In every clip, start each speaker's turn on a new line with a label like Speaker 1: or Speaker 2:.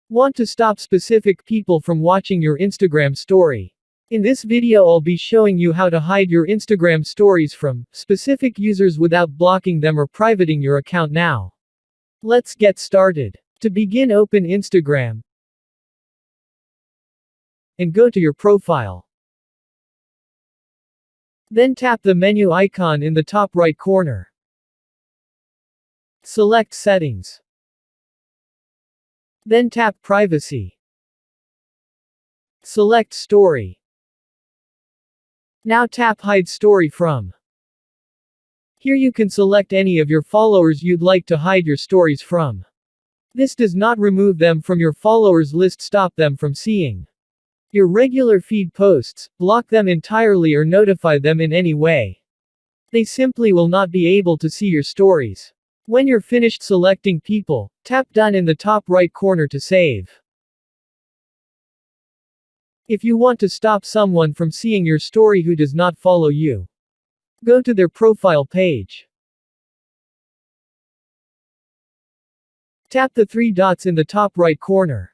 Speaker 1: Want to stop specific people from watching your Instagram story? In this video I'll be showing you how to hide your Instagram stories from specific users without blocking them or privating your account now. Let's get started. To begin, open Instagram and go to your profile. Then tap the menu icon in the top right corner. Select Settings. Then tap Privacy. Select Story. Now tap Hide Story From. Here you can select any of your followers you'd like to hide your stories from. This does not remove them from your followers list, stop them from seeing your regular feed posts, block them entirely or notify them in any way. They simply will not be able to see your stories. When you're finished selecting people, tap Done in the top right corner to save. If you want to stop someone from seeing your story who does not follow you, go to their profile page. Tap the three dots in the top right corner.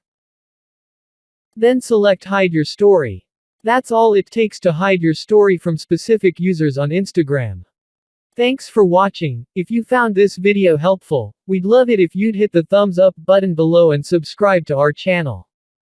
Speaker 1: Then select Hide Your Story. That's all it takes to hide your story from specific users on Instagram. Thanks for watching. If you found this video helpful, we'd love it if you'd hit the thumbs up button below and subscribe to our channel.